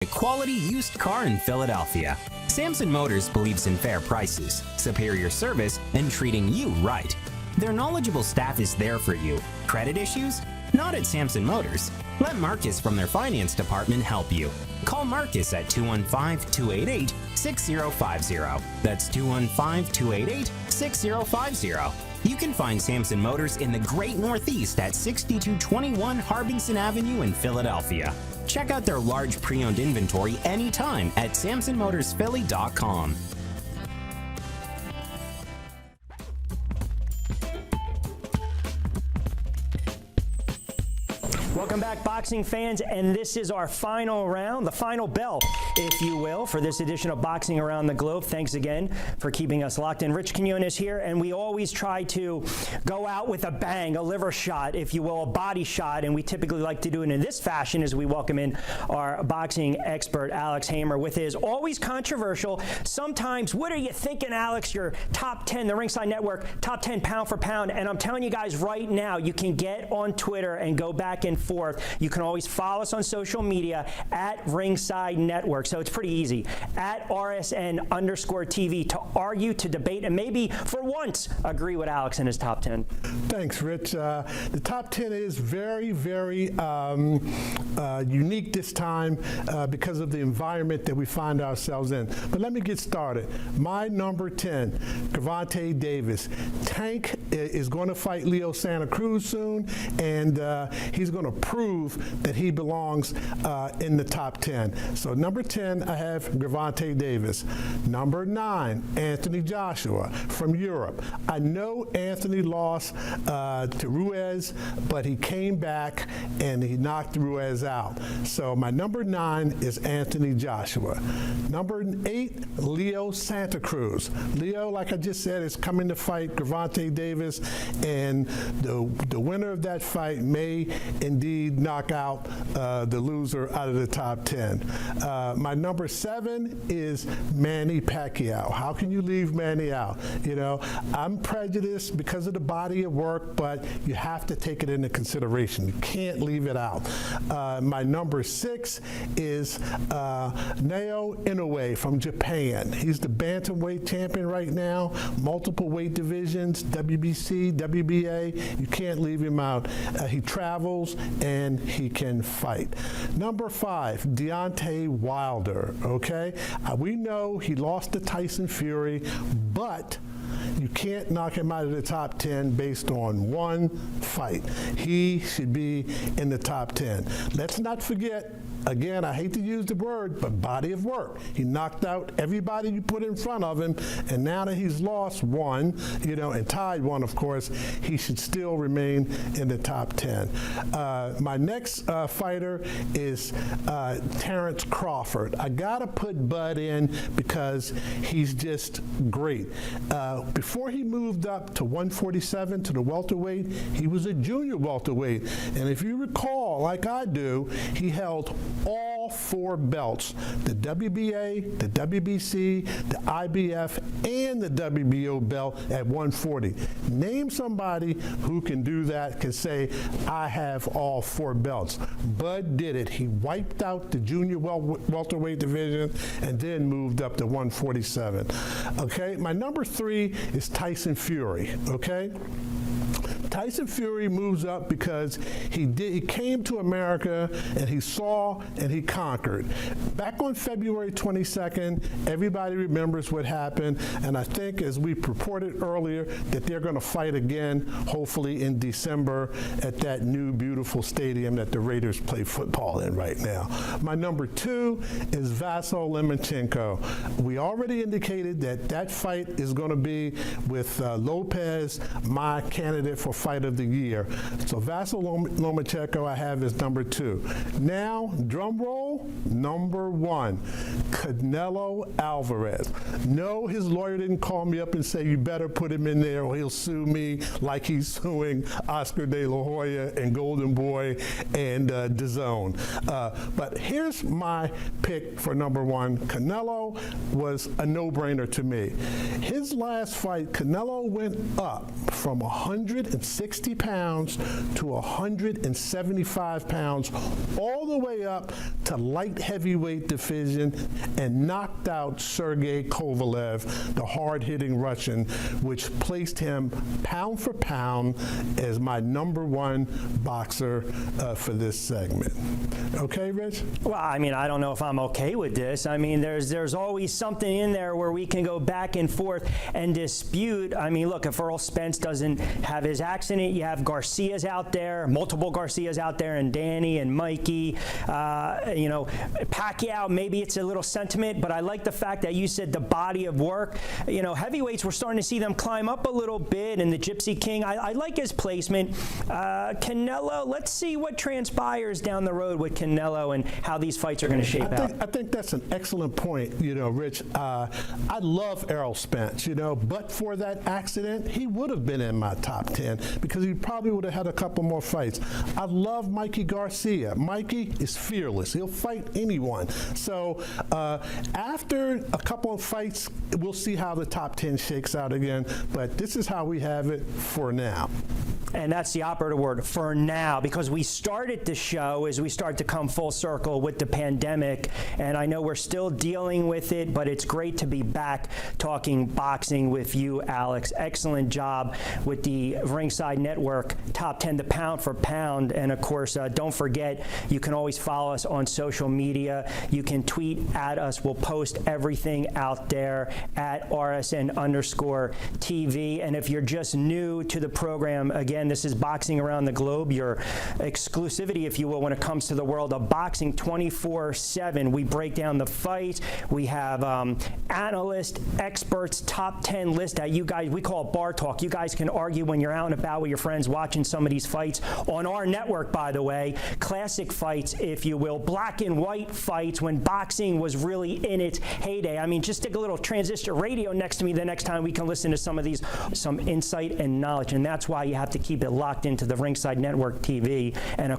A quality used car in Philadelphia. Samson Motors believes in fair prices, superior service, and treating you right. Their knowledgeable staff is there for you. Credit issues? Not at Samson Motors. Let Marcus from their finance department help you. Call Marcus at 215-288-6050. That's 215-288-6050. You can find Samson Motors in the Great Northeast at 6221 Harbinson Avenue in Philadelphia. Check out their large pre-owned inventory anytime at SamsonMotorsPhilly.com. Welcome back, boxing fans, and this is our final round, the final bell, if you will, for this edition of Boxing Around the Globe. Thanks again for keeping us locked in. Rich Quinones here, and we always try to go out with a bang, a liver shot, if you will, a body shot, and we typically like to do it in this fashion as we welcome in our boxing expert, Alex Hamer, with his always controversial, sometimes, what are you thinking, Alex, your top 10, the Ringside Network, top 10 pound for pound, and I'm telling you guys right now, you can get on Twitter and go back and forth. You can always follow us on social media at Ringside Network. So it's pretty easy. At RSN_TV to argue, to debate, and maybe for once agree with Alex in his top 10. Thanks, Rich. The top 10 is very, very unique this time because of the environment that we find ourselves in. But let me get started. My number 10, Gervonta Davis. Tank is going to fight Leo Santa Cruz soon, and he's going to prove that he belongs in the top 10. So number 10, I have Gervonta Davis. Number 9, Anthony Joshua from Europe. I know Anthony lost to Ruiz, but he came back and he knocked Ruiz out. So my number 9 is Anthony Joshua. Number 8, Leo Santa Cruz. Leo, like I just said, is coming to fight Gervonta Davis, and the winner of that fight may indeed knock out the loser out of the top 10. My number 7 is Manny Pacquiao. How can you leave Manny out? You know, I'm prejudiced because of the body of work, but you have to take it into consideration. You can't leave it out. My number 6 is Naoya Inoue from Japan. He's the bantamweight champion right now, multiple weight divisions, WBC, WBA. You can't leave him out. He travels and he can fight. Number 5, Deontay Wilder, okay? We know he lost to Tyson Fury, but you can't knock him out of the top 10 based on one fight. He should be in the top 10. Let's not forget, again, I hate to use the word, but body of work. He knocked out everybody you put in front of him, and now that he's lost one, you know, and tied one, of course, he should still remain in the top 10. My next fighter is Terrence Crawford. I gotta put Bud in because he's just great. Before he moved up to 147 to the welterweight, he was a junior welterweight, and if you recall, like I do, he held all 4 belts, the WBA, the WBC, the IBF, and the WBO belt at 140. Name somebody who can do that, can say, I have all 4 belts. Bud did it. He wiped out the junior welterweight division and then moved up to 147. Okay, my number 3 is Tyson Fury, okay? Tyson Fury moves up because he came to America and he saw and he conquered. Back on February 22nd, everybody remembers what happened, and I think, as we reported earlier, that they're going to fight again, hopefully in December, at that new beautiful stadium that the Raiders play football in right now. My number 2 is Vasyl Lomachenko. We already indicated that that fight is going to be with Lopez, my candidate for Fight of the Year. So Vasyl Lomachenko I have as number 2. Now, drum roll, number 1, Canelo Alvarez. No, his lawyer didn't call me up and say, you better put him in there or he'll sue me like he's suing Oscar De La Hoya and Golden Boy and DAZN. But here's my pick for number 1. Canelo was a no-brainer to me. His last fight, Canelo went up from 100 60 pounds to 175 pounds, all the way up to light heavyweight division, and knocked out Sergey Kovalev, the hard-hitting Russian, which placed him pound for pound as my #1 boxer for this segment. Okay, Rich? Well, I mean, I don't know if I'm okay with this. I mean, there's always something in there where we can go back and forth and dispute. I mean, look, if Earl Spence doesn't have his accident, you have Garcia's out there, multiple Garcias out there, and Danny and Mikey. You know, Pacquiao, maybe it's a little sentiment, but I like the fact that you said the body of work. You know, heavyweights, we're starting to see them climb up a little bit, and the Gypsy King, I like his placement. Canelo, let's see what transpires down the road with Canelo and how these fights are going to shape out. I think that's an excellent point, you know, Rich. I love Errol Spence, you know, but for that accident, he would have been in my top 10 because he probably would have had a couple more fights. I love Mikey Garcia. Mikey is fearless. He'll fight anyone. So after a couple of fights, we'll see how the top 10 shakes out again, but this is how we have it for now. And that's the operative word, for now, because we started the show as we start to come full circle with the pandemic, and I know we're still dealing with it, but it's great to be back talking boxing with you, Alex. Excellent job with the Ringside Network Top 10, the pound for pound, and of course, don't forget, you can always follow us on social media. You can tweet at us. We'll post everything out there at RSN_TV, and if you're just new to the program, again, this is Boxing Around the Globe, your exclusivity, if you will, when it comes to the world of boxing 24/7. We break down the fight. We have analysts, experts, top 10 list that you guys, we call it bar talk. You guys can argue when you're out and about with your friends watching some of these fights on our network, by the way. Classic fights, if you will. Black and white fights when boxing was really in its heyday. I mean, just stick a little transistor radio next to me the next time we can listen to some of these, some insight and knowledge. And that's why you have to keep it locked into the Ringside Network TV. And